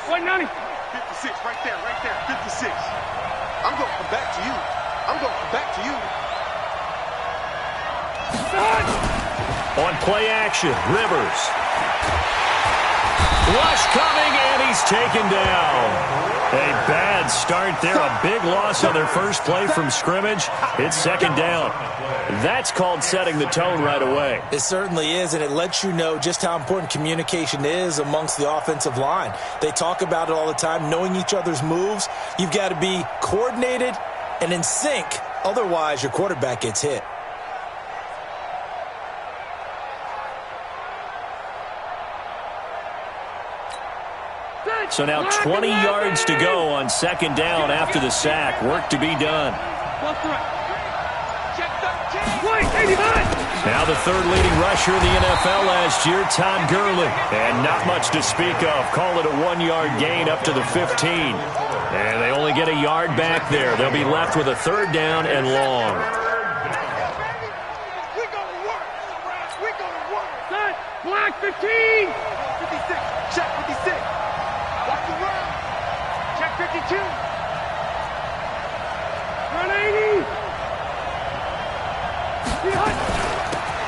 190. 56, right there, 56. I'm going to come back to you. On play action, Rivers. Rush coming, and he's taken down. A bad start there. A big loss on their first play from scrimmage. It's second down. That's called setting the tone right away. It certainly is, and it lets you know just how important communication is amongst the offensive line. They talk about it all the time, knowing each other's moves. You've got to be coordinated and in sync. Otherwise, your quarterback gets hit. So now 20 yards to go on second down after the sack. Work to be done. Now the third leading rusher in the NFL last year, Todd Gurley. And not much to speak of. Call it a 1-yard gain up to the 15. And they only get a yard back there. They'll be left with a third down and long. Black 15. 56. Check 56. Watch the run. Check 52. Run 80.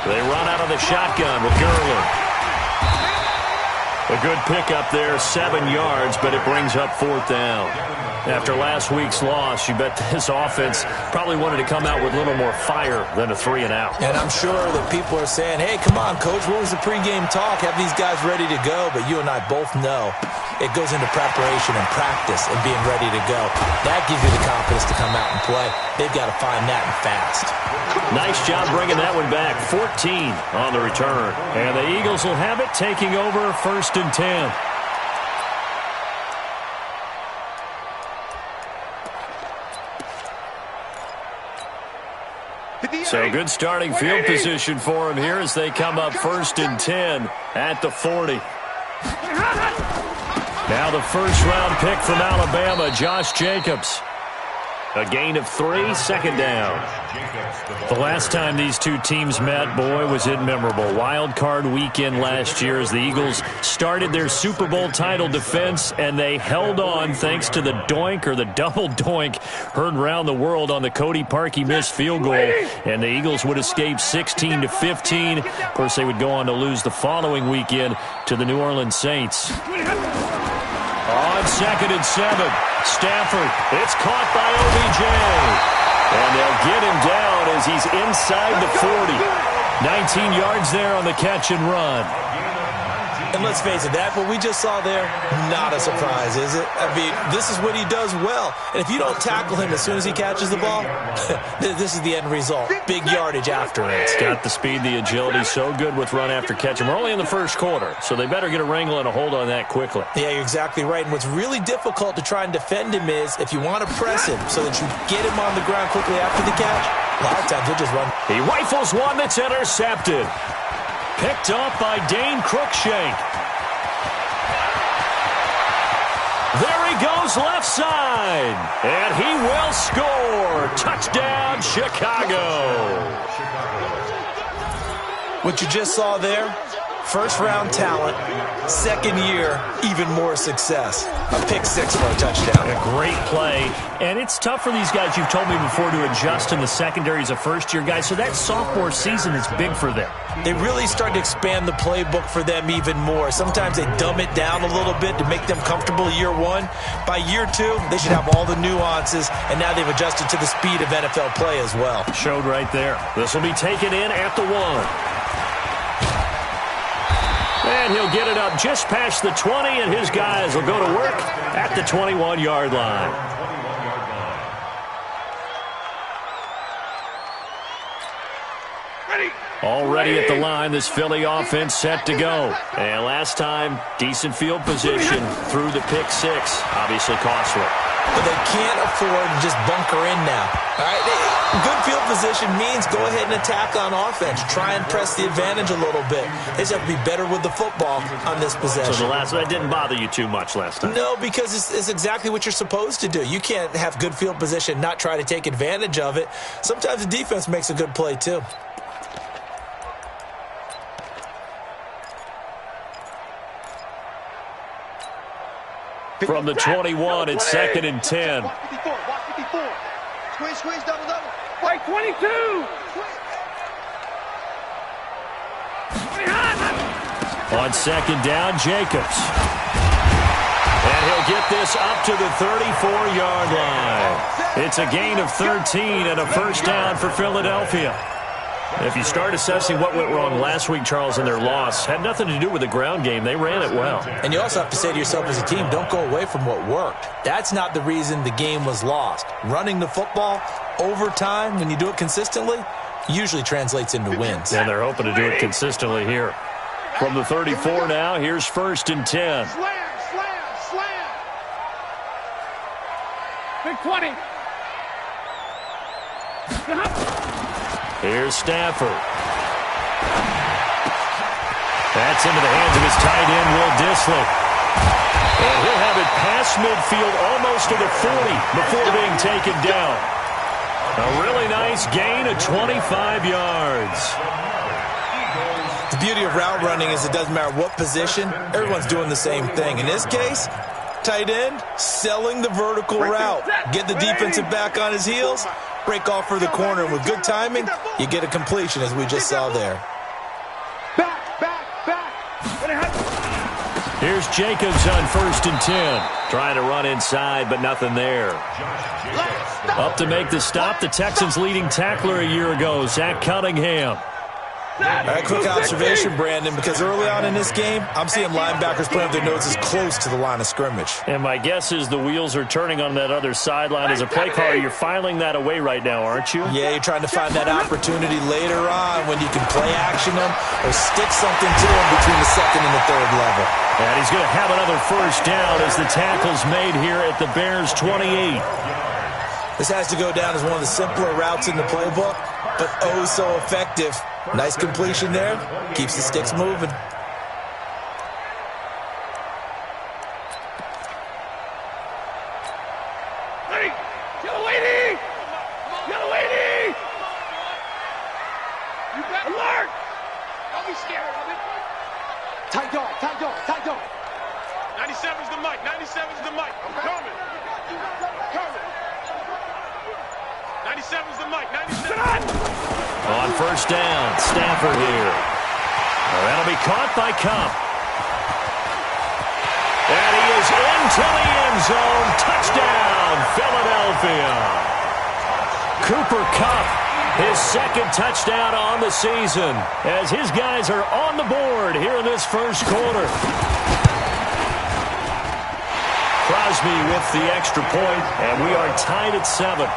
They run out of the shotgun with Gurley. A good pickup there, 7 yards, but it brings up fourth down. After last week's loss, you bet this offense probably wanted to come out with a little more fire than a 3-and-out. And I'm sure that people are saying, hey, come on, Coach, what was the pregame talk? Have these guys ready to go? But you and I both know it goes into preparation and practice and being ready to go. That gives you the confidence to come out and play. They've got to find that and fast. Nice job bringing that one back. 14 on the return. And the Eagles will have it, taking over 1st and 10. So good starting field position for him here as they come up 1st and 10 at the 40. Now the first-round pick from Alabama, Josh Jacobs. A gain of 3, second down. The last time these two teams met, boy, was it memorable. Wild card weekend last year as the Eagles started their Super Bowl title defense, and they held on thanks to the doink or the double doink heard around the world on the Cody Parkey missed field goal, and the Eagles would escape 16-15. Of course, they would go on to lose the following weekend to the New Orleans Saints. On 2nd and 7, Stafford, it's caught by OBJ. And they'll get him down as he's inside the 40. 19 yards there on the catch and run. And let's face it, that what we just saw there, not a surprise, is it? I mean, this is what he does well. And if you don't tackle him as soon as he catches the ball, this is the end result. Big yardage after it. It's got the speed, the agility, so good with run after catch. And we're only in the first quarter, so they better get a wrangle and a hold on that quickly. Yeah, you're exactly right. And what's really difficult to try and defend him is if you want to press him so that you get him on the ground quickly after the catch, a lot of times he'll just run. He rifles one that's intercepted. Picked up by Dane Cruikshank. There he goes left side. And he will score. Touchdown, Chicago. What you just saw there, first-round talent, second year, even more success. A pick 6 for a touchdown. A great play. And it's tough for these guys, you've told me before, to adjust in the secondary as a first-year guy. So that sophomore season is big for them. They really start to expand the playbook for them even more. Sometimes they dumb it down a little bit to make them comfortable year one. By year 2, they should have all the nuances, and now they've adjusted to the speed of NFL play as well. Showed right there. This will be taken in at the 1. And he'll get it up just past the 20, and his guys will go to work at the 21-yard line. Already at the line, this Philly offense set to go. And last time, decent field position through the pick 6. Obviously costly. But they can't afford to just bunker in now. All right, good field position means go ahead and attack on offense. Try and press the advantage a little bit. They just have to be better with the football on this possession. So that didn't bother you too much last time? No, because it's exactly what you're supposed to do. You can't have good field position, not try to take advantage of it. Sometimes the defense makes a good play too. From the 21, it's 2nd and 10. Watch 54. Watch 54. Squeeze, double. Like 22. On 2nd down, Jacobs. And he'll get this up to the 34-yard line. It's a gain of 13 and a first down for Philadelphia. If you start assessing what went wrong last week, Charles, in their loss, had nothing to do with the ground game. They ran it well. And you also have to say to yourself as a team, don't go away from what worked. That's not the reason the game was lost. Running the football over time, when you do it consistently, usually translates into wins. And they're hoping to do it consistently here. From the 34 now, here's 1st and 10. Slam. Big 20. Here's Stafford. That's into the hands of his tight end, Will Dissly. And he'll have it past midfield, almost to the 40, before being taken down. A really nice gain of 25 yards. The beauty of route running is it doesn't matter what position, everyone's doing the same thing. In this case, tight end, selling the vertical route. Get the defensive back on his heels, break off for the corner. And with good timing, you get a completion, as we just saw there. Back. Here's Jacobs on 1st and 10. Trying to run inside, but nothing there. Up to make the stop, the Texans' leading tackler a year ago, Zach Cunningham. All right, quick observation, Brandon, because early on in this game, I'm seeing linebackers putting up their noses close to the line of scrimmage. And my guess is the wheels are turning on that other sideline. As a play caller, you're filing that away right now, aren't you? Yeah, you're trying to find that opportunity later on when you can play action them or stick something to them between the 2nd and the 3rd level. And he's going to have another first down as the tackle's made here at the Bears' 28. This has to go down as one of the simpler routes in the playbook, but oh so effective. Nice completion there. Keeps the sticks moving. Hey, yellow lady! You got alert! Don't be scared of it. Tight dog. 97's the mic. I'm coming. 97's the mic. 97. On first down, Stafford here. That'll be caught by Kupp. And he is into the end zone. Touchdown, Philadelphia. Cooper Kupp, his 2nd touchdown on the season, as his guys are on the board here in this first quarter. Crosby with the extra point, and we are tied at 7.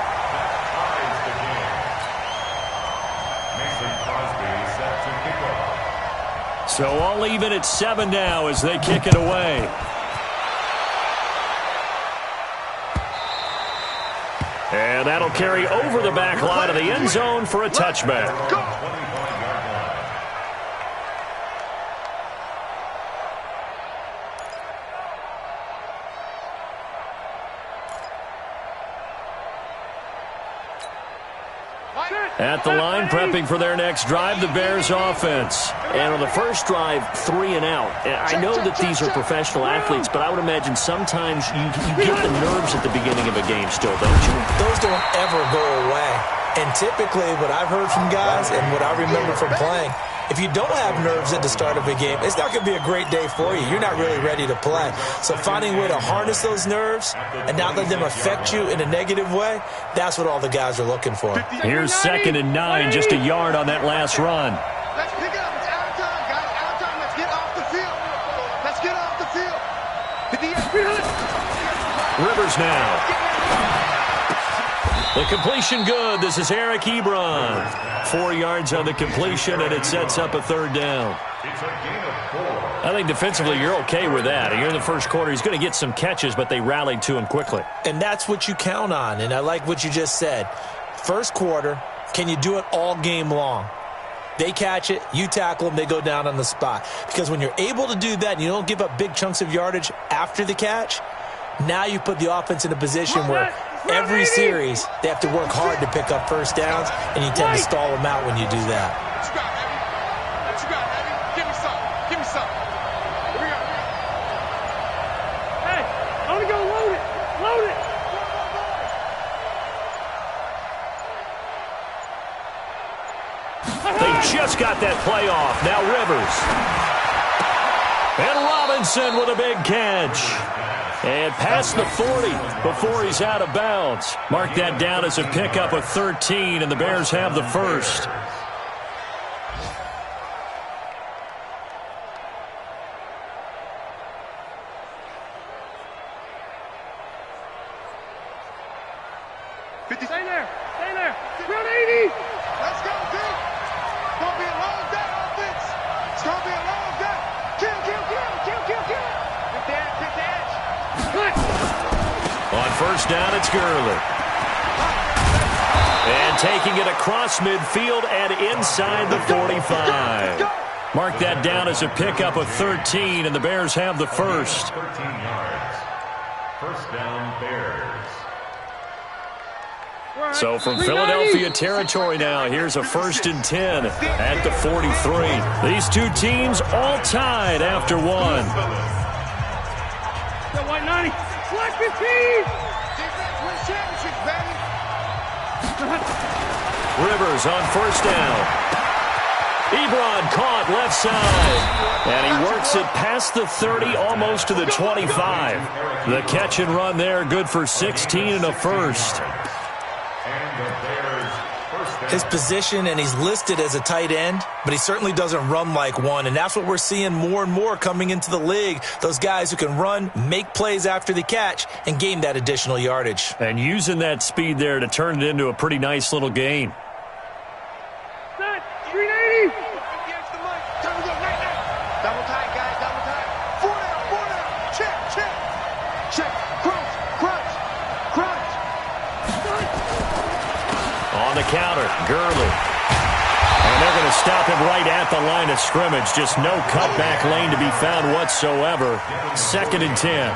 So all even at 7 now as they kick it away. And that'll carry over the back line of the end zone for a touchback. At the line, prepping for their next drive, the Bears offense. And on the first drive, 3 and out. And I know that these are professional athletes, but I would imagine sometimes you get the nerves at the beginning of a game still, don't you? Those don't ever go away. And typically what I've heard from guys and what I remember from playing, if you don't have nerves at the start of a game, it's not going to be a great day for you. You're not really ready to play. So finding a way to harness those nerves and not let them affect you in a negative way, that's what all the guys are looking for. Here's 2nd and 9, just a yard on that last run. Let's pick it up. It's out of time, guys. Out of time. Let's get off the field. Rivers now. The completion good. This is Eric Ebron. 4 yards on the completion, and it sets up a 3rd down. I think defensively you're okay with that. You're in the first quarter. He's going to get some catches, but they rallied to him quickly. And that's what you count on, and I like what you just said. First quarter, can you do it all game long? They catch it, you tackle them, they go down on the spot. Because when you're able to do that and you don't give up big chunks of yardage after the catch, now you put the offense in a position where every series they have to work hard to pick up first downs, and you tend to stall them out when you do that. What you got, baby? Give me some. Give me some. Here we go. Hey, just got that play off. Now Rivers. And Robinson with a big catch. And past the 40 before he's out of bounds. Mark that down as a pickup of 13, and the Bears have the first. Stay there. Stay there. Run 80. Let's go, D. It's going to be a long day, offense. It's going to be a long day. Kill. Good dash. On first down, it's Gurley. And taking it across midfield and inside the 45. Mark that down as a pickup of 13, and the Bears have the first. 13 yards. First down, Bears. So from Philadelphia territory now, here's a 1st and 10 at the 43. These two teams all tied after one. That white 90. Select 15. Defense wins championships, baby. Rivers on first down. Ebron caught left side. And he works it past the 30, almost to the 25. The catch and run there, good for 16 and a first. His position, and he's listed as a tight end, but he certainly doesn't run like one, and that's what we're seeing more and more coming into the league. Those guys who can run, make plays after the catch, and gain that additional yardage. And using that speed there to turn it into a pretty nice little gain. Set. 380. Time to go right now. Double tight, guys. Double tight. 4 down. Check. Crunch. On the counter, Gurley. And they're going to stop him right at the line of scrimmage. Just no cutback lane to be found whatsoever. 2nd and 10.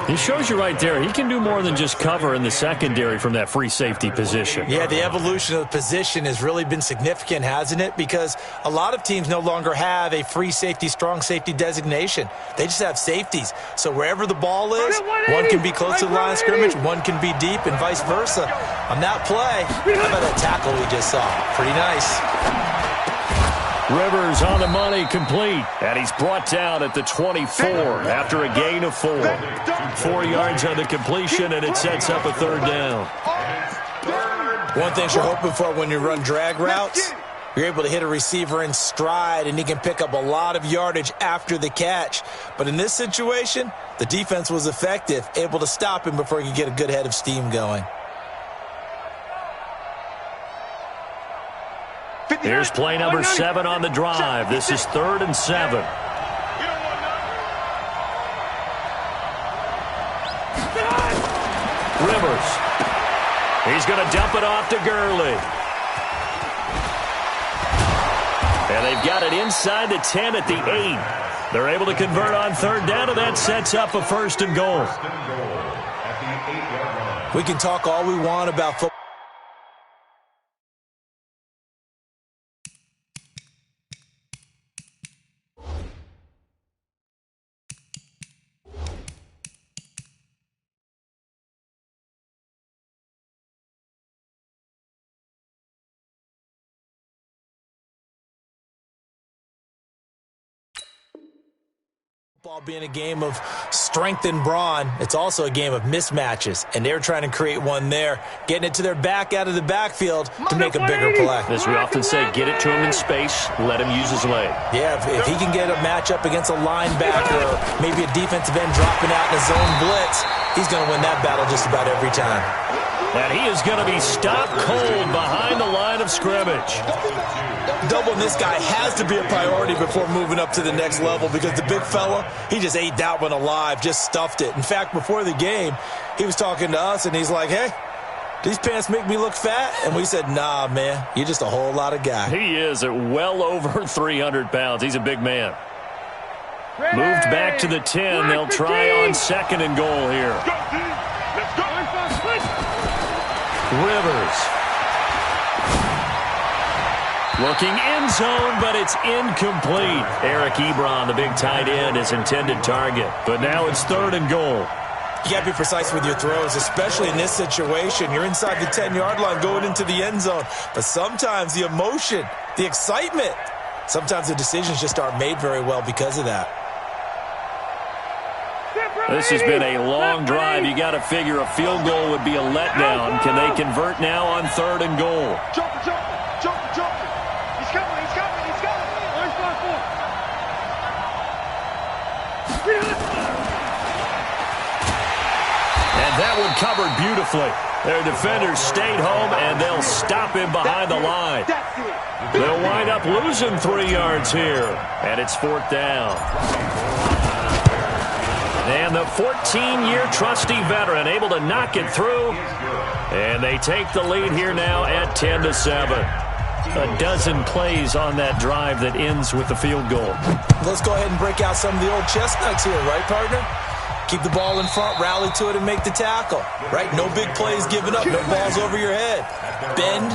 He shows you right there, he can do more than just cover in the secondary from that free safety position. Yeah, the evolution of the position has really been significant, hasn't it? Because a lot of teams no longer have a free safety, strong safety designation. They just have safeties. So wherever the ball is, one can be close to the line of scrimmage, one can be deep, and vice versa. On that play, how about that tackle we just saw? Pretty nice. Rivers on the money, complete. And he's brought down at the 24 after a gain of 4. 4 yards on the completion, and it sets up a 3rd down. One thing you're hoping for when you run drag routes, you're able to hit a receiver in stride, and he can pick up a lot of yardage after the catch. But in this situation, the defense was effective, able to stop him before he could get a good head of steam going. Here's play number 7 on the drive. This is 3rd and 7. Rivers. He's going to dump it off to Gurley. And they've got it inside the 10 at the 8. They're able to convert on 3rd down, and that sets up a 1st and goal. We can talk all we want about football. Football being a game of strength and brawn, it's also a game of mismatches, and they're trying to create one there, getting it to their back out of the backfield to make a bigger play. As we often say, get it to him in space, let him use his leg. Yeah, if he can get a matchup against a linebacker or maybe a defensive end dropping out in a zone blitz, he's going to win that battle just about every time. And he is going to be stopped cold behind the line of scrimmage. Doubling this guy has to be a priority before moving up to the next level, because the big fella, he just ate that one alive, just stuffed it. In fact, before the game, he was talking to us, and he's like, hey, these pants make me look fat? And we said, nah, man, you're just a whole lot of guy. He is at well over 300 pounds. He's a big man. Moved back to the 10. They'll try on 2nd and goal here. Let's go. Rivers. Looking end zone, but it's incomplete. Eric Ebron, the big tight end, his intended target. But now it's 3rd and goal. You got to be precise with your throws, especially in this situation. You're inside the 10-yard line going into the end zone. But sometimes the emotion, the excitement, sometimes the decisions just aren't made very well because of that. This has been a long drive. You got to figure a field goal would be a letdown. Can they convert now on 3rd and goal? Jumper. He's coming. And that one covered beautifully. Their defenders stayed home, and they'll stop him behind the line. They'll wind up losing 3 yards here, and it's 4th down. And the 14-year trusty veteran able to knock it through, and they take the lead here now at 10-7. A dozen plays on that drive that ends with the field goal. Let's go ahead and break out some of the old chestnuts here, right, partner? Keep the ball in front, rally to it, and make the tackle. Right? No big plays given up, no balls over your head. Bend,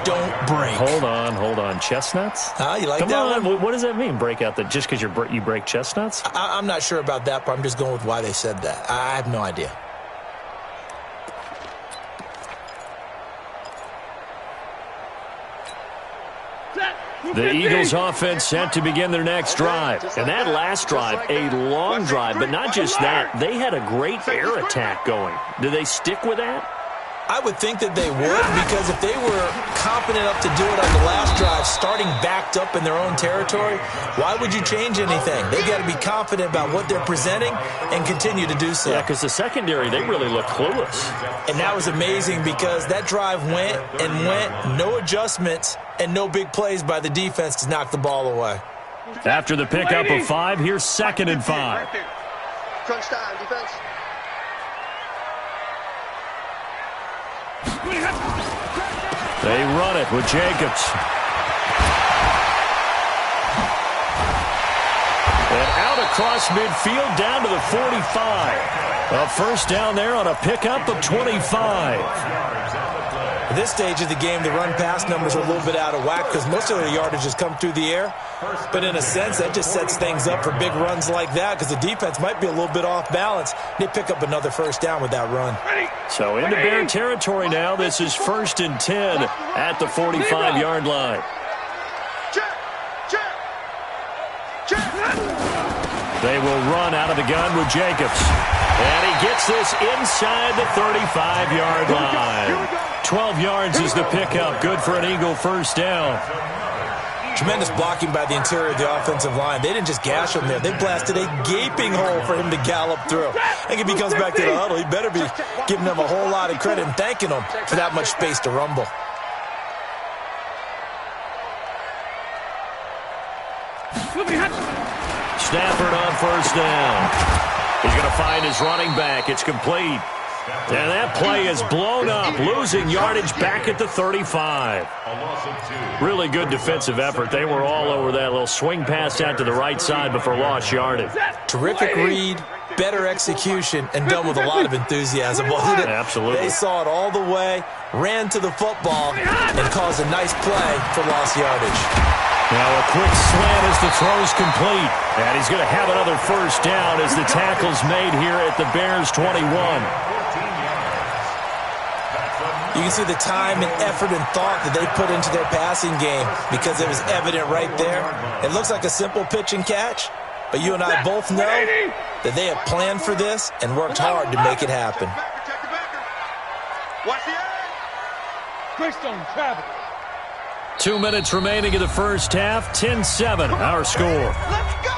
don't break. Hold on. Chestnuts? You like Come that on. one? What does that mean, break out just because you break chestnuts? I'm not sure about that, but I'm just going with why they said that. I have no idea. The Eagles offense set to begin their next drive. And that last drive, a long drive, but not just that. They had a great air attack going. Do they stick with that? I would think that they would, because if they were confident enough to do it on the last drive, starting backed up in their own territory, why would you change anything? They've got to be confident about what they're presenting and continue to do so. Yeah, because the secondary, they really look clueless. And that was amazing because that drive went, no adjustments, and no big plays by the defense to knock the ball away. After the pickup of 5, here's 2nd and 5. Crunch time, defense. They run it with Jacobs. And out across midfield down to the 45. A first down there on a pickup of 25. At this stage of the game, the run-pass numbers are a little bit out of whack because most of their yardage has come through the air. But in a sense, that just sets things up for big runs like that because the defense might be a little bit off balance. They pick up another first down with that run. So into Bear territory now. This is 1st and 10 at the 45-yard line. They will run out of the gun with Jacobs. And he gets this inside the 35-yard line. 12 yards is the pickup. Good for an Eagle first down. Tremendous blocking by the interior of the offensive line. They didn't just gash him there. They blasted a gaping hole for him to gallop through. I think if he comes back to the huddle, he better be giving them a whole lot of credit and thanking them for that much space to rumble. Stafford on first down. He's going to find his running back. It's complete. And that play is blown up, losing yardage back at the 35. Really good defensive effort. They were all over that little swing pass out to the right side before lost yardage. Terrific read, better execution, and done with a lot of enthusiasm, wasn't it? Absolutely. They saw it all the way, ran to the football, and caused a nice play for lost yardage. Now a quick slant as the throw's complete. And he's going to have another first down as the tackle's made here at the Bears' 21. You can see the time and effort and thought that they put into their passing game because it was evident right there. It looks like a simple pitch and catch, but you and I both know that they have planned for this and worked hard to make it happen. Watch the Greystone travel. 2 minutes remaining in the first half. 10-7, our score. Let's go!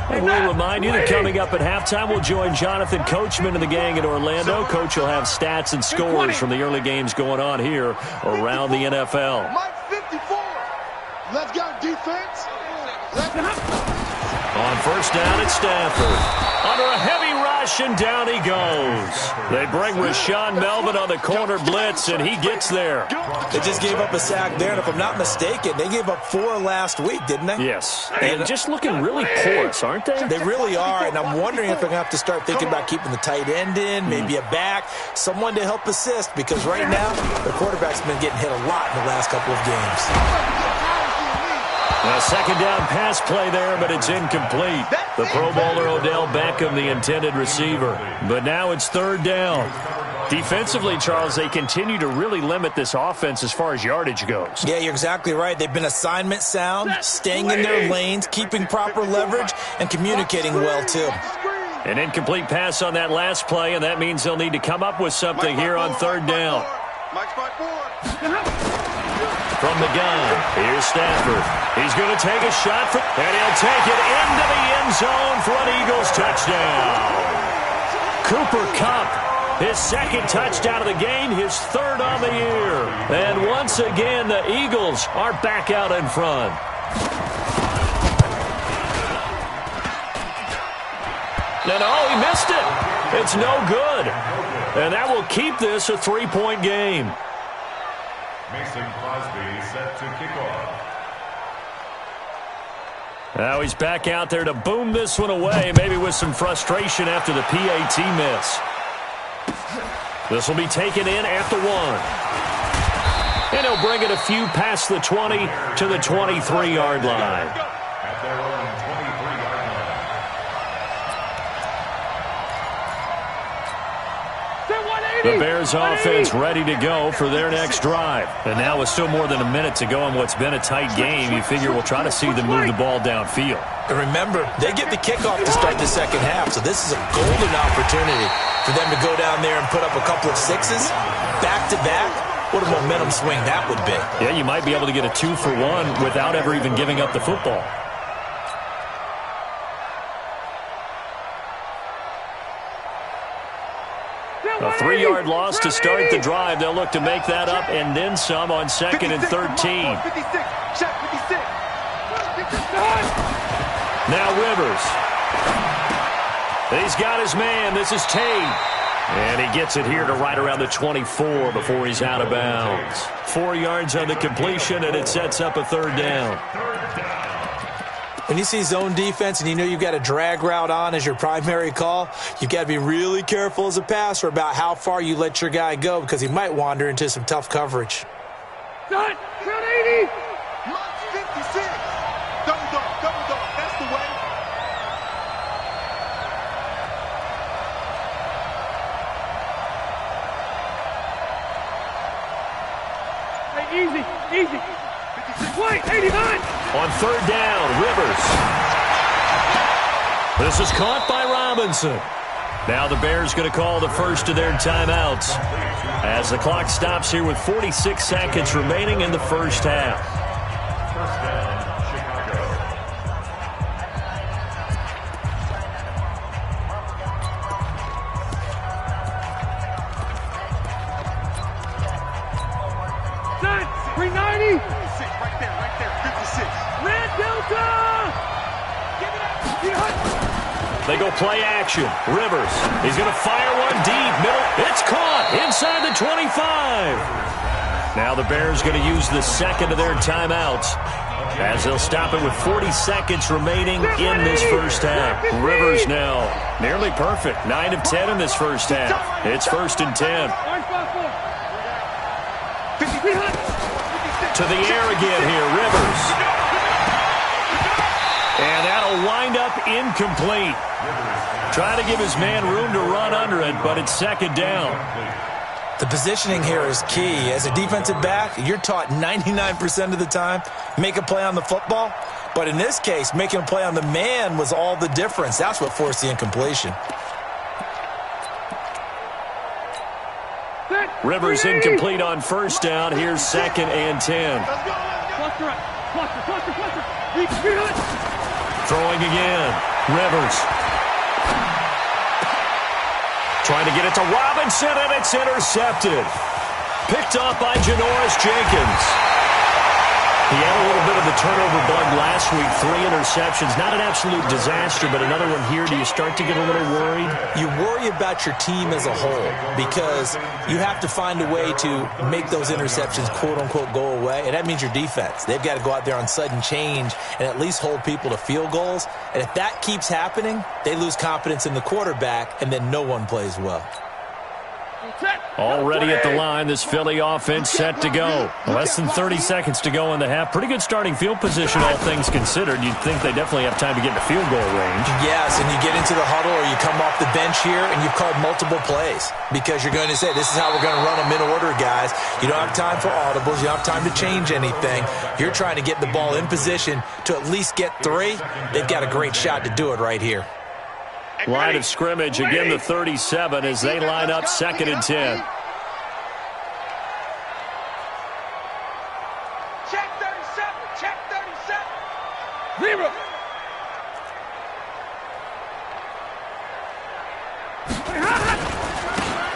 And we'll remind you that coming up at halftime, we'll join Jonathan Coachman and the gang in Orlando. Coach will have stats and scores from the early games going on here around the NFL. Mike 54. Let's go, defense. Let's go. On first down, it's Stafford. Under a heavy rush, and down he goes. They bring Rashawn Melvin on the corner blitz, and he gets there. They just gave up a sack there, and if I'm not mistaken, they gave up 4 last week, didn't they? Yes. And just looking really porous, aren't they? They really are, and I'm wondering if they're going to have to start thinking about keeping the tight end in, maybe a back, someone to help assist, because right now, the quarterback's been getting hit a lot in the last couple of games. A second down pass play there, but it's incomplete. The Pro Bowler Odell Beckham, the intended receiver. But now it's third down. Defensively, Charles, they continue to really limit this offense as far as yardage goes. Yeah, you're exactly right. They've been assignment sound, staying in their lanes, keeping proper leverage, and communicating well, too. An incomplete pass on that last play, and that means they'll need to come up with something here on third down. From the gun, here's Stafford. He's going to take a shot, and he'll take it into the end zone for an Eagles touchdown. Cooper Kupp, his second touchdown of the game, his third on the year. And once again, the Eagles are back out in front. No, he missed it. It's no good. And that will keep this a three-point game. Mason Crosby set to kick off. Now he's back out there to boom this one away, maybe with some frustration after the PAT miss. This will be taken in at the 1. And he'll bring it a few past the 20 to the 23-yard line. At their own 23-yard line. The Bears offense ready to go for their next drive. And now with still more than a minute to go in what's been a tight game, you figure we'll try to see them move the ball downfield. And remember, they get the kickoff to start the second half, so this is a golden opportunity for them to go down there and put up a couple of sixes back-to-back. What a momentum swing that would be. Yeah, you might be able to get a 2-for-1 without ever even giving up the football. A 3-yard loss to start the drive. They'll look to make that up and then some on 2nd and 13. Now Rivers. He's got his man. This is Tate. And he gets it here to right around the 24 before he's out of bounds. 4 yards on the completion, and it sets up a third down. When you see zone defense and you know you've got a drag route on as your primary call, you've got to be really careful as a passer about how far you let your guy go because he might wander into some tough coverage. Count 80. 56. Double dog. That's the way. Hey, easy. Wait, 89. On third down, Rivers. This is caught by Robinson. Now the Bears going to call the first of their timeouts as the clock stops here with 46 seconds remaining in the first half. First down, Chicago. Set. 390. Right there. 56. Red Delta. Give it up. They go play action. Rivers. He's going to fire one deep. Middle. It's caught inside the 25. Now the Bears going to use the second of their timeouts as they'll stop it with 40 seconds remaining in this first half. Rivers now nearly perfect. 9 of 10 in this first half. It's 1st and 10. To the air again here, Rivers. And that'll wind up incomplete. Trying to give his man room to run under it, but it's second down. The positioning here is key. As a defensive back, you're taught 99% of the time, make a play on the football. But in this case, making a play on the man was all the difference. That's what forced the incompletion. Rivers incomplete on first down. Here's 2nd and 10. Throwing again. Rivers. Trying to get it to Robinson, and it's intercepted. Picked off by Janoris Jenkins. He had a little bit of the turnover bug last week. 3 interceptions. Not an absolute disaster, but another one here. Do you start to get a little worried? You worry about your team as a whole because you have to find a way to make those interceptions, quote-unquote, go away, and that means your defense. They've got to go out there on sudden change and at least hold people to field goals. And if that keeps happening, they lose confidence in the quarterback, and then no one plays well. Already at the line, this Philly offense set to go. Less than 30 seconds to go in the half. Pretty good starting field position, all things considered. You'd think they definitely have time to get to field goal range. Yes, and you get into the huddle or you come off the bench here and you've called multiple plays because you're going to say, this is how we're going to run them in order, guys. You don't have time for audibles. You don't have time to change anything. You're trying to get the ball in position to at least get 3. They've got a great shot to do it right here. Line of scrimmage, again the 37 as they line up 2nd and 10. Check 37. Check 37. 0.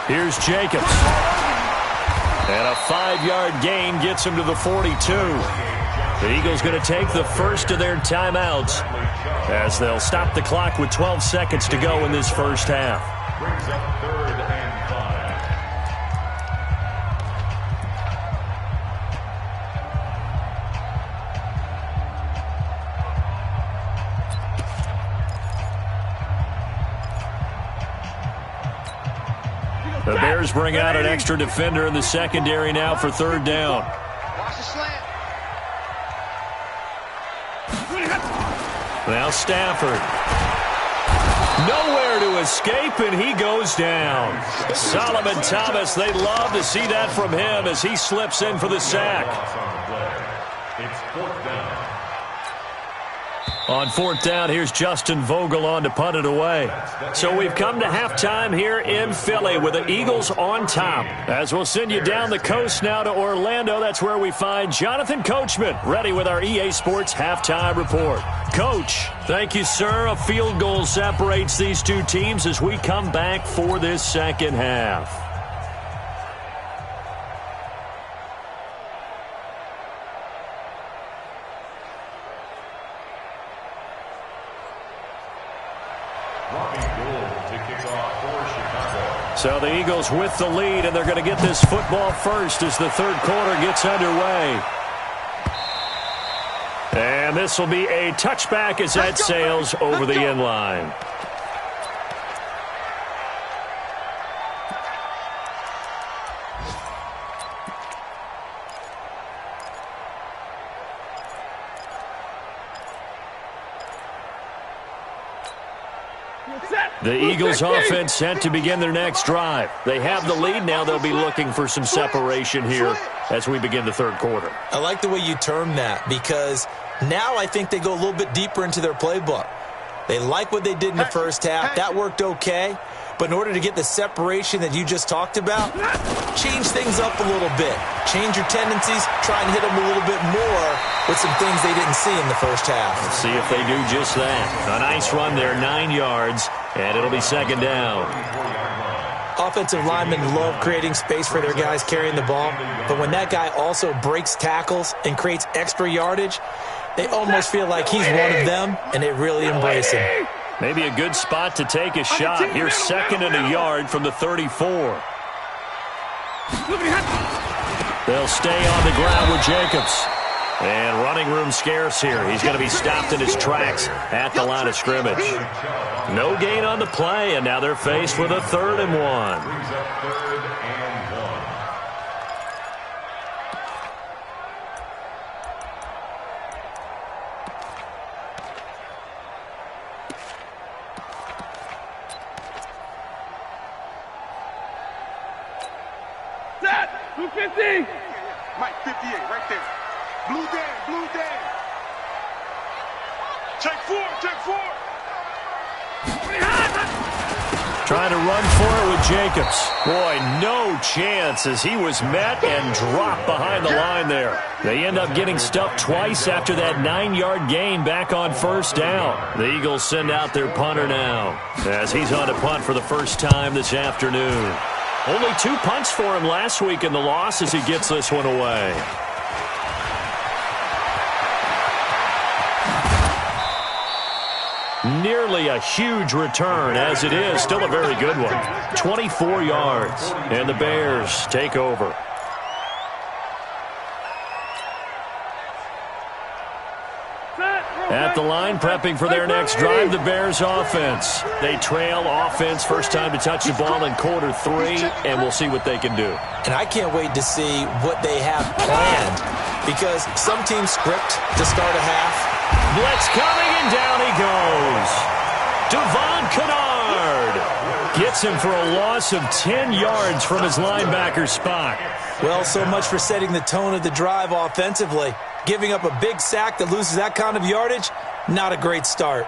Here's Jacobs. And a 5-yard gain gets him to the 42. The Eagles going to take the first of their timeouts as they'll stop the clock with 12 seconds to go in this first half. Brings up 3rd and 5. The Bears bring out an extra defender in the secondary now for 3rd down. Watch the slant. Now Stafford. Nowhere to escape, and he goes down. Solomon Thomas, they love to see that from him as he slips in for the sack. It's 4th down. On 4th down, here's Justin Vogel on to punt it away. So we've come to halftime here in Philly with the Eagles on top. As we'll send you down the coast now to Orlando, that's where we find Jonathan Coachman, ready with our EA Sports halftime report. Coach, thank you, sir. A field goal separates these two teams as we come back for this second half. So the Eagles with the lead, and they're going to get this football first as the 3rd quarter gets underway. And this will be a touchback as that sails over the end line. The Eagles offense set to begin their next drive. They have the lead now. They'll be looking for some separation here as we begin the 3rd quarter. I like the way you term that because now I think they go a little bit deeper into their playbook. They like what they did in the first half. That worked okay. But in order to get the separation that you just talked about, change things up a little bit. Change your tendencies. Try and hit them a little bit more with some things they didn't see in the first half. Let's see if they do just that. A nice run there, 9 yards, and it'll be 2nd down. Offensive linemen love creating space for their guys carrying the ball, but when that guy also breaks tackles and creates extra yardage, they almost feel like he's one of them, and they really embrace him. Maybe a good spot to take a shot. Here's 2nd and a yard from the 34. They'll stay on the ground with Jacobs. And running room scarce here. He's going to be stopped in his tracks at the line of scrimmage. No gain on the play, and now they're faced with a 3rd and 1. Mike 58, right there. Blue Dan, Blue Dan. Check 4, check 4. Trying to run for it with Jacobs. Boy, no chance as he was met and dropped behind the line there. They end up getting stuffed twice after that 9-yard gain back on 1st down. The Eagles send out their punter now as he's on to punt for the first time this afternoon. Only 2 punts for him last week in the loss as he gets this one away. Nearly a huge return as it is. Still a very good one. 24 yards. And the Bears take over. At at the line, prepping for their next drive, the Bears offense. They trail offense, first time to touch the ball in quarter 3, and we'll see what they can do. And I can't wait to see what they have planned, because some teams script to start a half. Blitz coming, and down he goes. Devon Kennard gets him for a loss of 10 yards from his linebacker spot. Well, so much for setting the tone of the drive offensively. Giving up a big sack that loses that kind of yardage, not a great start.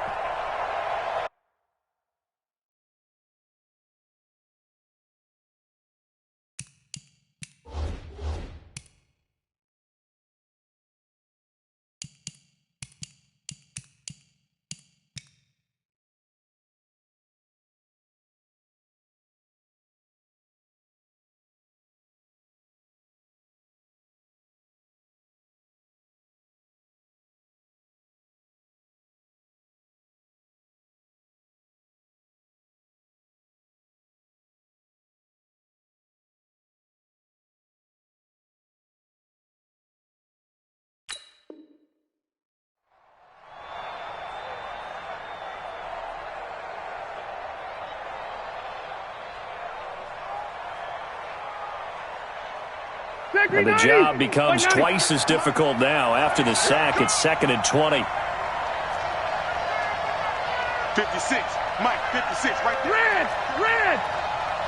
And the job becomes twice as difficult now. After the sack, it's 2nd and 20. 56. Mike, 56 right there. Red!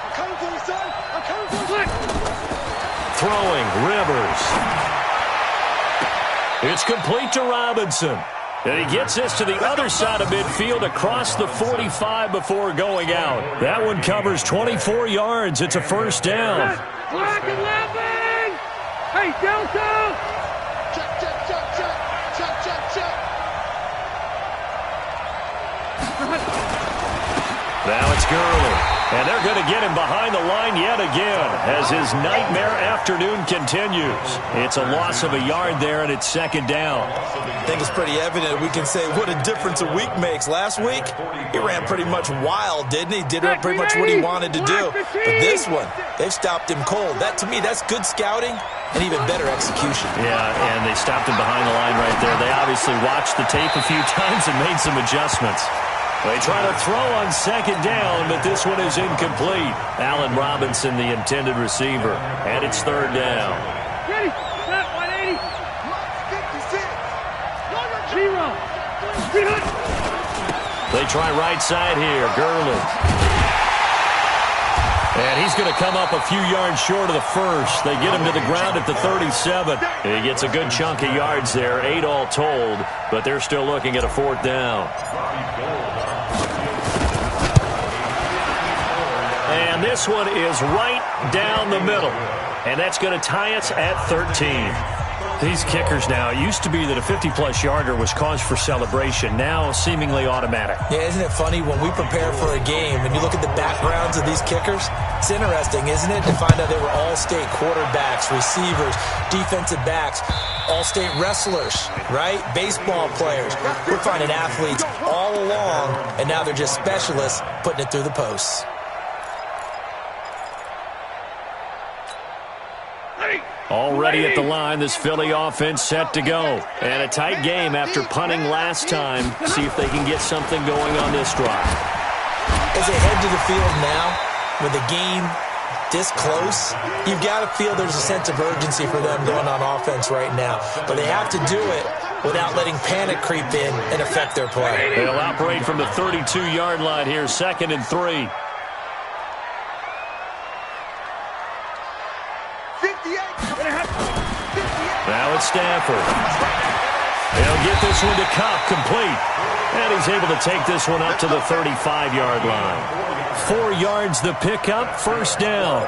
I'm coming for you, son. I'm coming for you. Throwing, Rivers. It's complete to Robinson. And he gets this to the other side of midfield across the 45 before going out. That one covers 24 yards. It's a first down. Black 11! Hey, Delta! Check. Now it's Gurley. And they're going to get him behind the line yet again as his nightmare afternoon continues. It's a loss of a yard there, and it's 2nd down. I think it's pretty evident we can say what a difference a week makes. Last week, he ran pretty much wild, didn't he? Did pretty much what he wanted to do. But this one, they've stopped him cold. That, to me, that's good scouting and even better execution. Yeah, and they stopped him behind the line right there. They obviously watched the tape a few times and made some adjustments. They try to throw on 2nd down, but this one is incomplete. Allen Robinson, the intended receiver, and it's 3rd down. Ready, set, 180. 56. 0. They try right side here, Gurley. And he's going to come up a few yards short of the first. They get him to the ground at the 37. He gets a good chunk of yards there, 8 all told, but they're still looking at a 4th down. And this one is right down the middle. And that's going to tie us at 13. These kickers now, it used to be that a 50-plus yarder was cause for celebration. Now seemingly automatic. Yeah, isn't it funny when we prepare for a game and you look at the backgrounds of these kickers? It's interesting, isn't it, to find out they were all-state quarterbacks, receivers, defensive backs, all-state wrestlers, right? Baseball players. We're finding athletes all along, and now they're just specialists putting it through the posts. Already at the line, this Philly offense set to go. And a tight game after punting last time. See if they can get something going on this drive. As they head to the field now, with the game this close, you've got to feel there's a sense of urgency for them going on offense right now. But they have to do it without letting panic creep in and affect their play. They'll operate from the 32-yard line here, 2nd and 3. Now it's Stafford. He'll get this one to Kupp, complete. And he's able to take this one up to the 35-yard line. 4 yards the pickup, 1st down.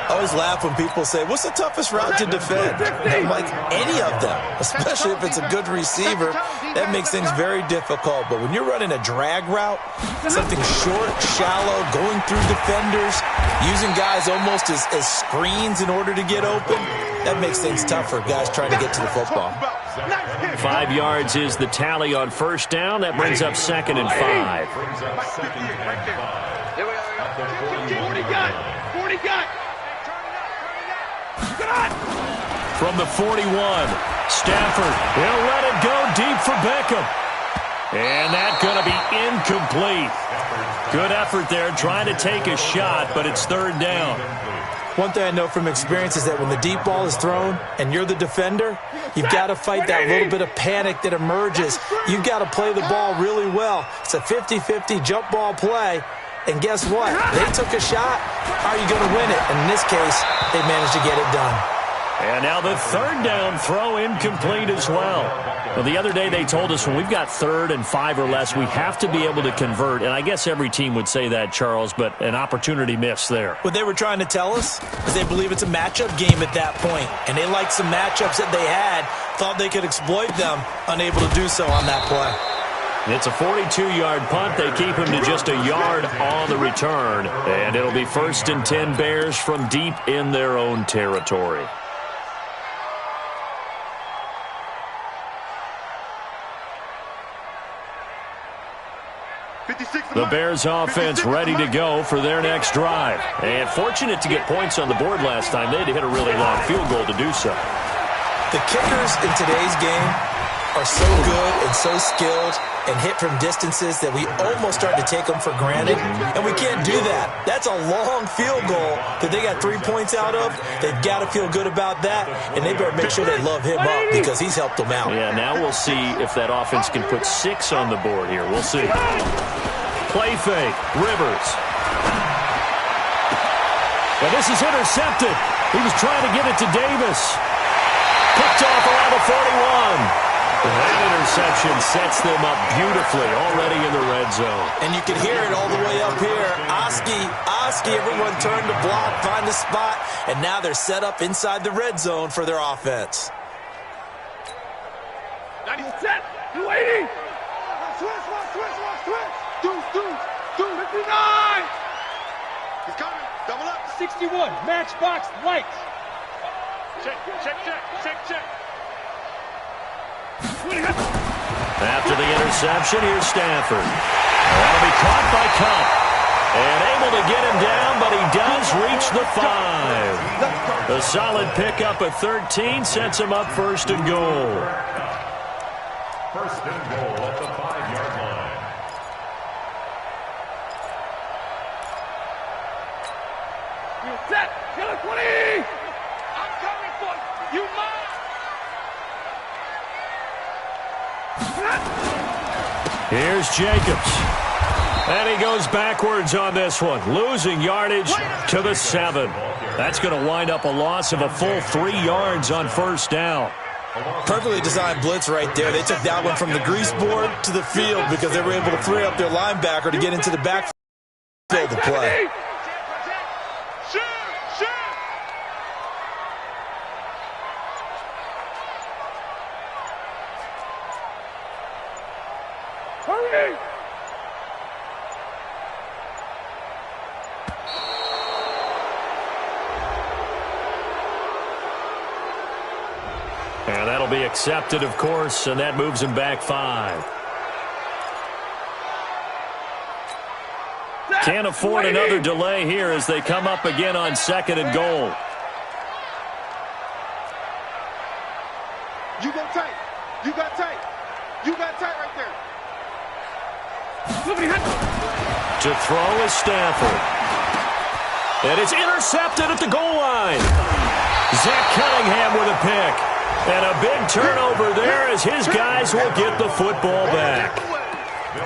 I always laugh when people say, what's the toughest route to defend? I'm like, any of them, especially if it's a good receiver. That makes things very difficult. But when you're running a drag route, something short, shallow, going through defenders, using guys almost as screens in order to get open, that makes things tough for guys trying to get to the football. 5 yards is the tally on 1st down. That brings up 2nd and 5. Here we go. 40 got. 40 got. From the 41, Stafford, he'll let it go deep for Beckham. And that's going to be incomplete. Good effort there trying to take a shot, but it's third down. One thing I know from experience is that when the deep ball is thrown and you're the defender, you've got to fight that little bit of panic that emerges. You've got to play the ball really well. It's a 50-50 jump ball play. And guess what? They took a shot. How are you going to win it? And in this case, they managed to get it done. And now the third down throw incomplete as well. Well, the other day they told us when we've got 3rd and 5 or less, we have to be able to convert. And I guess every team would say that, Charles, but an opportunity missed there. What they were trying to tell us is they believe it's a matchup game at that point. And they liked some matchups that they had, thought they could exploit them, unable to do so on that play. It's a 42-yard punt. They keep him to just a yard on the return. And it'll be 1st and 10 Bears from deep in their own territory. The Bears offense ready to go for their next drive. And fortunate to get points on the board last time. They had to hit a really long field goal to do so. The kickers in today's game are so good and so skilled and hit from distances that we almost start to take them for granted. And we can't do that. That's a long field goal that they got 3 points out of. They've got to feel good about that. And they better make sure they love him up because he's helped them out. Yeah, now we'll see if that offense can put 6 on the board here. We'll see. Play fake. Rivers. And this is intercepted. He was trying to get it to Davis. Picked off around the 41. That interception sets them up beautifully already in the red zone. And you can hear it all the way up here. Oski, everyone turned to block, find a spot, and now they're set up inside the red zone for their offense. 90 set, 280. Switch. Do. 59. He's coming. Double up. 61, matchbox lights. Check. After the interception, here's Stafford. That'll be caught by Cup. And able to get him down, but he does reach the 5. A solid pickup at 13 sets him up 1st and goal. 1st and goal at the 5-yard line. Set, killer 20. I'm coming for you. You mine. Here's Jacobs. And he goes backwards on this one, losing yardage to the 7. That's going to wind up a loss of a full 3 yards on 1st down. Perfectly designed blitz right there. They took that one from the grease board to the field because they were able to free up their linebacker to get into the backfield to play. Hurry! And that'll be accepted, of course, and that moves him back 5. Can't afford another delay here as they come up again on 2nd and goal. You go tight. You got tight. You got tight right there. To throw is Stafford. And it's intercepted at the goal line. Zach Cunningham with a pick. And a big turnover there as his guys will get the football back.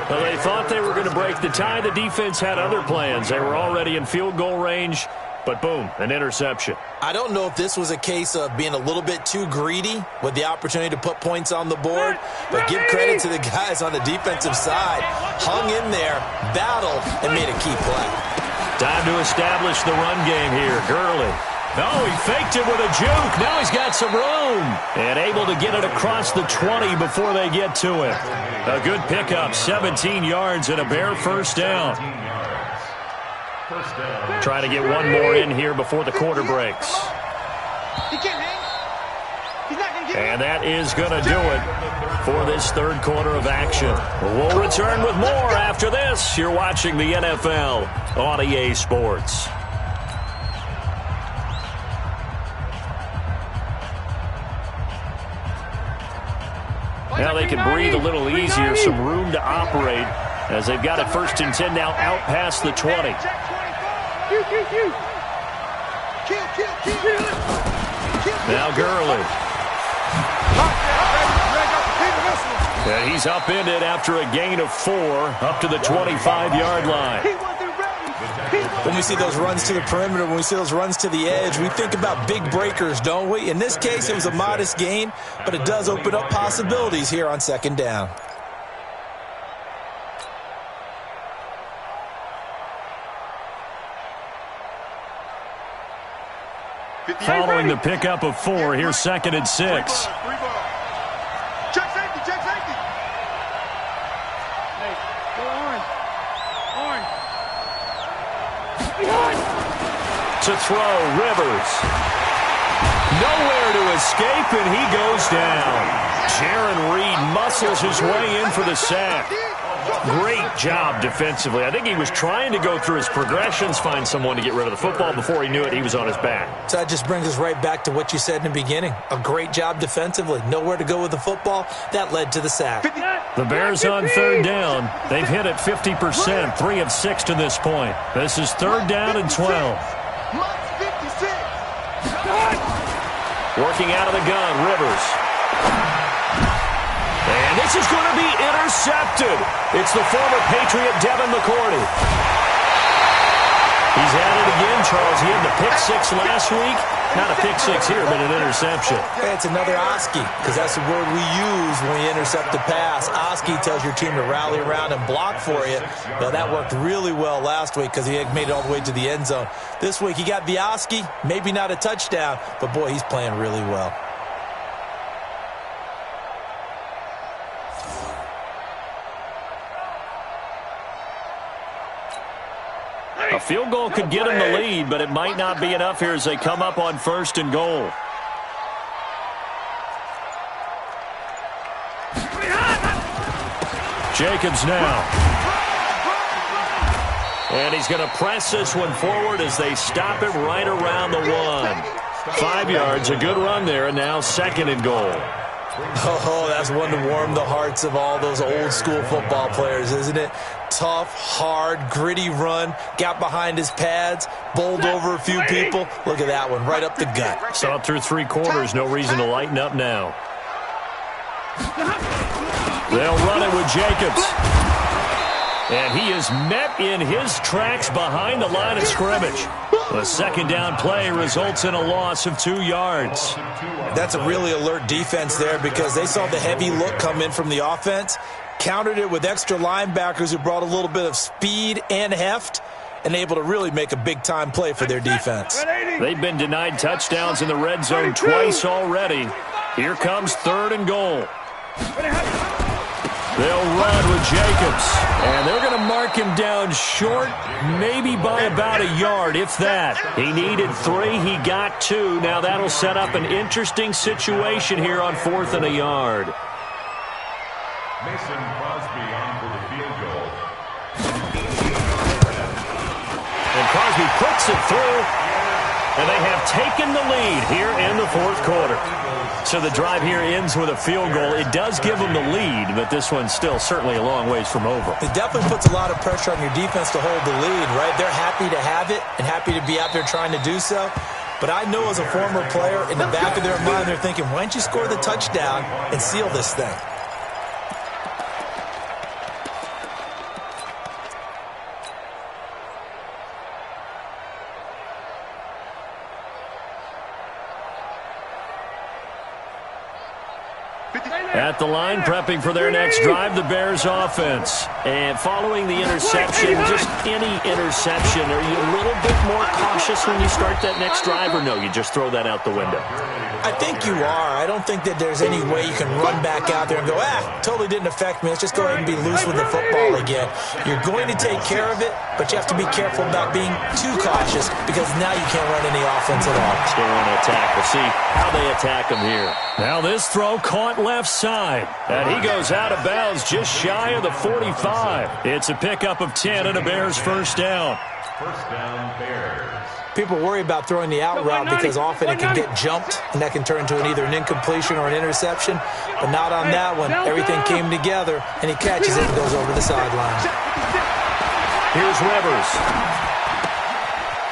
Well, they thought they were going to break the tie. The defense had other plans. They were already in field goal range. But boom, an interception. I don't know if this was a case of being a little bit too greedy with the opportunity to put points on the board, but give credit to the guys on the defensive side. Hung in there, battled, and made a key play. Time to establish the run game here. Gurley. Oh, he faked it with a juke. Now he's got some room. And able to get it across the 20 before they get to it. A good pickup, 17 yards and a Bear 1st down. Try to get one more in here before the quarter breaks. He can't hang. He's not going to get And that is going to do it for this 3rd quarter of action. We'll return with more after this. You're watching the NFL on EA Sports. Now they can breathe a little easier, some room to operate as they've got it 1st and 10 now out past the 20. Now Gurley. And he's upended after a gain of 4 up to the 25-yard line. When we see those runs to the perimeter, when we see those runs to the edge, we think about big breakers, don't we? In this case, it was a modest gain, but it does open up possibilities here on 2nd down. Following the pickup of 4, here's 2nd and 6. Check safety, check safety. Hey, go orange. To throw, Rivers. Nowhere to escape, and he goes down. Jaron Reed muscles his way in for the sack. Great job defensively. I think he was trying to go through his progressions, find someone to get rid of the football. Before he knew it, he was on his back. So that just brings us right back to what you said in the beginning. A great job defensively. Nowhere to go with the football. That led to the sack. The Bears on 3rd down. They've hit it 50%, 3 of 6 to this point. This is 3rd down and 12. Working out of the gun, Rivers. And this is going to be intercepted. It's the former Patriot Devin McCourty. He's at it again, Charles. He had the pick 6 last week. Not a pick 6 here, but an interception. Hey, it's another Oski, because that's the word we use when we intercept the pass. Oski tells your team to rally around and block for you. Now, that worked really well last week because he had made it all the way to the end zone. This week, he got the Oski, maybe not a touchdown, but, boy, he's playing really well. A field goal could get him the lead, but it might not be enough here as they come up on 1st and goal. Jacobs now. And he's going to press this one forward as they stop him right around the 1. 5 yards, a good run there, and now 2nd and goal. Oh, that's one to warm the hearts of all those old school football players, isn't it? Tough, hard, gritty run, got behind his pads, bowled over a few people. Look at that one, right up the gut. Saw it through 3 quarters, no reason to lighten up now. They'll run it with Jacobs. And he is met in his tracks behind the line of scrimmage. The 2nd down play results in a loss of 2 yards. That's a really alert defense there because they saw the heavy look come in from the offense, countered it with extra linebackers who brought a little bit of speed and heft, and able to really make a big-time play for their defense. They've been denied touchdowns in the red zone twice already. Here comes 3rd and goal. They'll run with Jacobs, and they're going to mark him down short, maybe by about a yard, if that. He needed 3, he got 2. Now that'll set up an interesting situation here on 4th and a yard. Mason Crosby on for the field goal. And Crosby puts it through, and they have taken the lead here in the 4th quarter. So the drive here ends with a field goal. It does give them the lead, but this one's still certainly a long ways from over. It definitely puts a lot of pressure on your defense to hold the lead, right? They're happy to have it and happy to be out there trying to do so. But I know as a former player, in the back of their mind, they're thinking, why don't you score the touchdown and seal this thing? At the line, prepping for their next drive, the Bears offense. And following the interception, just any interception, are you a little bit more cautious when you start that next drive, or no, you just throw that out the window? I think you are. I don't think that there's any way you can run back out there and go, totally didn't affect me. Let's just go ahead and be loose with the football again. You're going to take care of it, but you have to be careful about being too cautious because now you can't run any offense at all. Stay on attack. We'll see how they attack him here. Now this throw caught left side, and he goes out of bounds just shy of the 45. It's a pickup of 10 and a Bears 1st down. 1st down, Bears. People worry about throwing the out route because often it can get jumped, and that can turn into either an incompletion or an interception. But not on that one. Everything came together, and he catches it and goes over the sideline. Here's Rivers.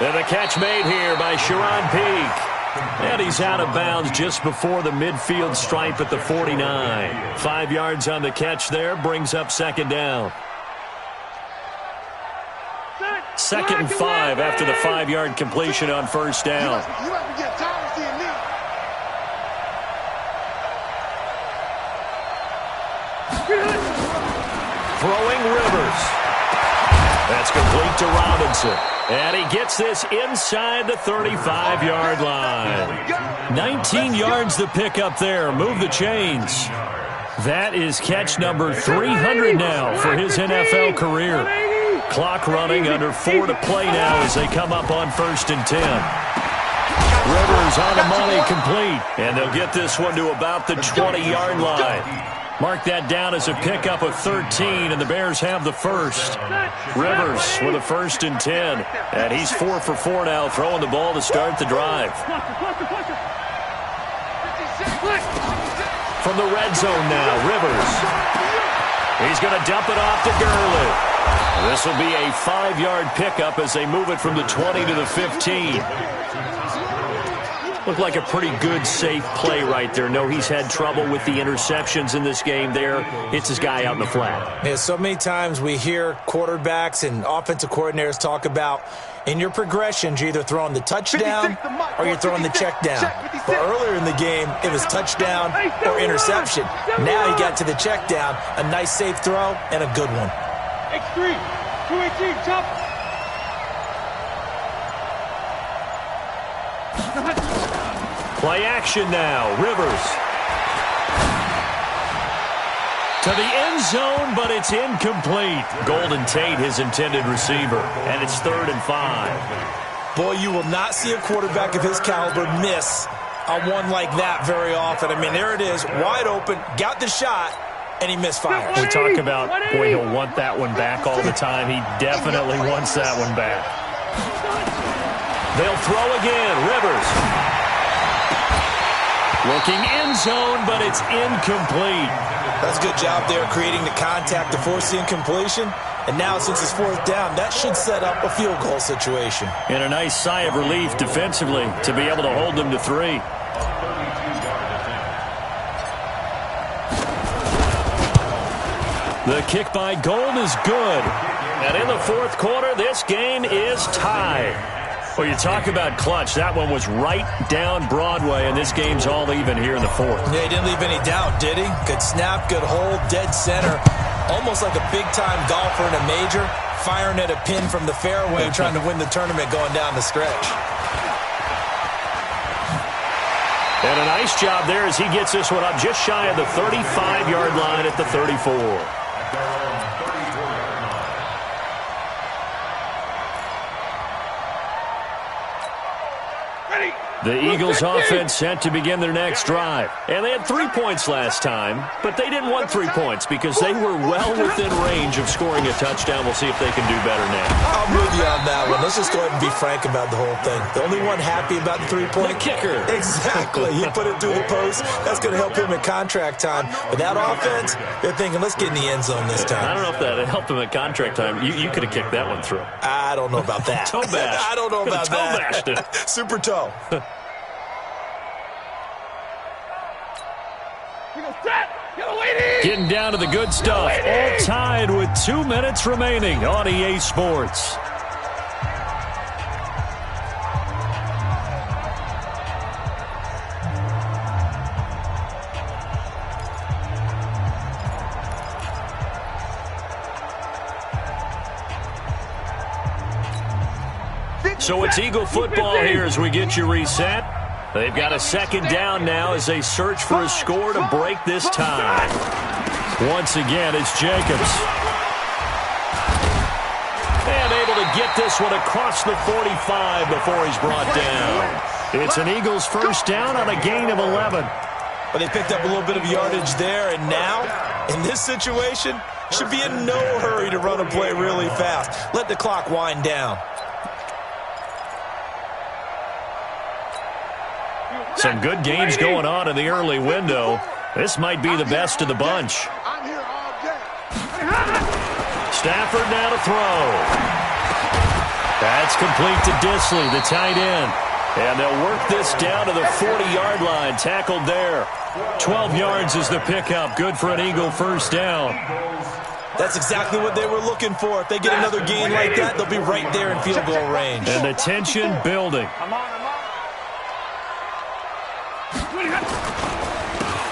And the catch made here by Sharon Peak. And he's out of bounds just before the midfield stripe at the 49. 5 yards on the catch there, brings up second down. 2nd and 5 after the 5-yard completion on first down. Throwing Rivers. That's complete to Robinson. And he gets this inside the 35-yard line. 19 yards to pick up there. Move the chains. That is catch number 300 now for his NFL career. Clock running, under 4 to play now as they come up on 1st and 10. Rivers on the money, complete. And they'll get this one to about the 20-yard line. Mark that down as a pickup of 13, and the Bears have the first. Rivers with a 1st and 10. And he's 4 for 4 now, throwing the ball to start the drive. From the red zone now, Rivers. He's going to dump it off to Gurley. This will be a 5-yard pickup as they move it from the 20 to the 15. Looked like a pretty good, safe play right there. No, he's had trouble with the interceptions in this game there. Hits his guy out in the flat. Yeah, so many times we hear quarterbacks and offensive coordinators talk about in your progressions, you're either throwing the touchdown or you're throwing the check down. But earlier in the game, it was touchdown or interception. Now he got to the check down, a nice safe throw, and a good one. X3, 218, chop. Play action now. Rivers. To the end zone, but it's incomplete. Golden Tate, his intended receiver. And it's 3rd and 5. Boy, you will not see a quarterback of his caliber miss on one like that very often. I mean, there it is, wide open, got the shot, and he misfires. We talk about, boy, he'll want that one back all the time. He definitely wants that one back. They'll throw again. Rivers. Looking end zone, but it's incomplete. That's a good job there, creating the contact to force the incompletion. And now, since it's 4th down, that should set up a field goal situation. And a nice sigh of relief defensively to be able to hold them to 3. The kick by Gold is good. And in the 4th quarter, this game is tied. Well, you talk about clutch. That one was right down Broadway, and this game's all even here in the 4th. Yeah, he didn't leave any doubt, did he? Good snap, good hold, dead center. Almost like a big-time golfer in a major, firing at a pin from the fairway, trying to win the tournament going down the stretch. And a nice job there as he gets this one up just shy of the 35-yard line at the 34. The Eagles offense set to begin their next drive. And they had 3 points last time, but they didn't want 3 points because they were well within range of scoring a touchdown. We'll see if they can do better now. I'm with you on that one. Let's just go ahead and be frank about the whole thing. The only one happy about the 3-point. The kicker. Exactly. He put it through the post. That's going to help him in contract time. But that offense, they're thinking, let's get in the end zone this time. I don't know if that helped him at contract time. You could have kicked that one through. I don't know about that. Toe bash. I don't know about toe bashed it. Super toe. Getting down to the good stuff. All tied with 2 minutes remaining on EA Sports. So it's Eagle football here as we get you reset. They've got a 2nd down now as they search for a score to break this tie. Once again, it's Jacobs. And able to get this one across the 45 before he's brought down. It's an Eagles 1st down on a gain of 11. But they picked up a little bit of yardage there, and now, in this situation, should be in no hurry to run a play really fast. Let the clock wind down. Some good games going on in the early window. This might be the best of the bunch. I'm here all day. Stafford now to throw. That's complete to Disley, the tight end. And they'll work this down to the 40-yard line. Tackled there. 12 yards is the pickup. Good for an Eagle first down. That's exactly what they were looking for. If they get another gain like that, they'll be right there in field goal range. And the tension building.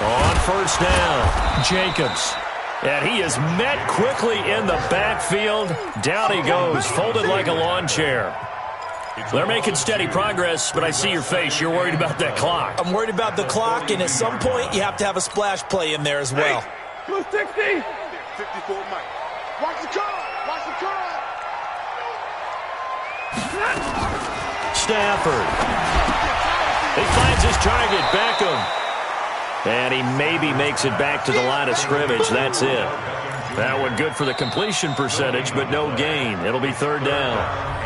On first down, Jacobs. And he is met quickly in the backfield. Down he goes, folded like a lawn chair. They're making steady progress, but I see your face. You're worried about that clock. I'm worried about the clock, and at some point, you have to have a splash play in there as well. Blue 60. 54 Mike. Watch the car. Watch the car. Stafford. He finds his target, Beckham. And he maybe makes it back to the line of scrimmage. That's it. That one good for the completion percentage, but no gain. It'll be third down.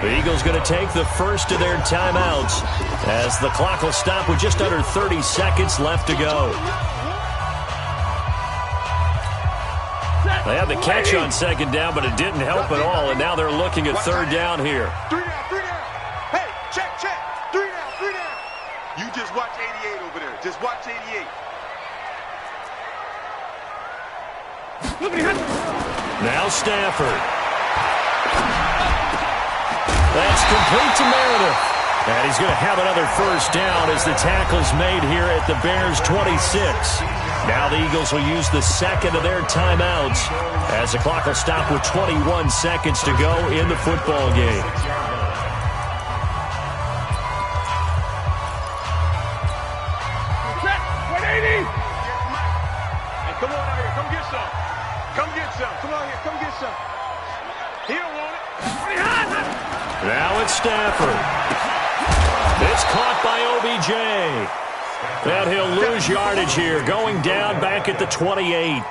The Eagles going to take the first of their timeouts as the clock will stop with just under 30 seconds left to go. They had the catch on second down, but it didn't help at all, and now they're looking at third down here. 3 down, 3 down. Hey, check. 3 down, 3 down. You just watch 88 over there. Just watch 88. Now Stafford. That's complete to Meredith. And he's going to have another first down as the tackle's made here at the Bears' 26. Now the Eagles will use the second of their timeouts as the clock will stop with 21 seconds to go in the football game. Check. 180. Hey, come on out here. Come get some. Come get some. Come on here. Come get some. He don't want it. Now it's Stafford. It's caught by OBJ. And he'll lose yardage here, going down back at the 28.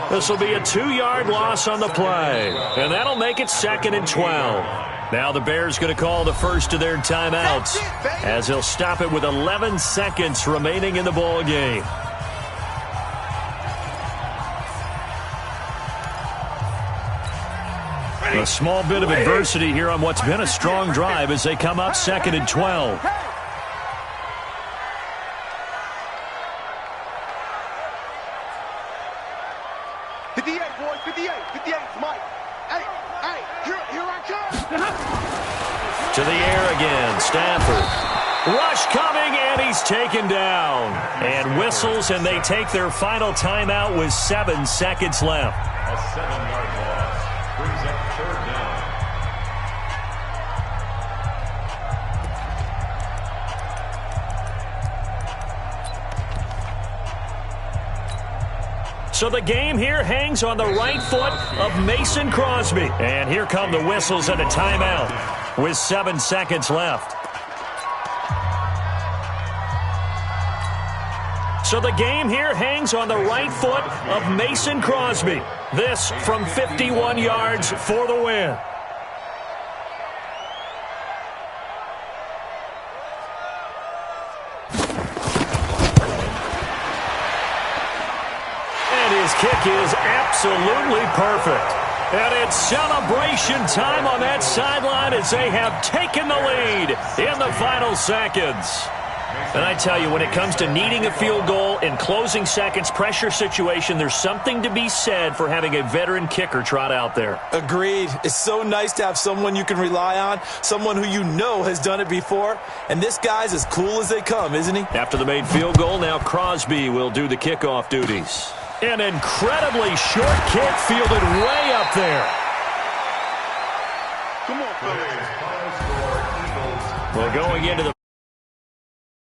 This will be a 2-yard loss on the play. And that'll make it 2nd and 12. Now the Bears going to call the first of their timeouts as they'll stop it with 11 seconds remaining in the ball game. A small bit of adversity here on what's been a strong drive as they come up 2nd and 12. Boys, 58, Mike. Hey, here I come. To the air again, Stafford. Rush coming, and he's taken down. And whistles, and they take their final timeout with 7 seconds left. A 7-yard loss brings up third down. So the game here hangs on the right foot of Mason Crosby. And here come the whistles and a timeout with 7 seconds left. So the game here hangs on the right foot of Mason Crosby. This from 51 yards for the win. His kick is absolutely perfect. And it's celebration time on that sideline as they have taken the lead in the final seconds. And I tell you, when it comes to needing a field goal in closing seconds, pressure situation, there's something to be said for having a veteran kicker trot out there. Agreed. It's so nice to have someone you can rely on, someone who you know has done it before. And this guy's as cool as they come, isn't he? After the made field goal, now Crosby will do the kickoff duties. An incredibly short kick fielded way up there. Come on, fellas. Well, going into the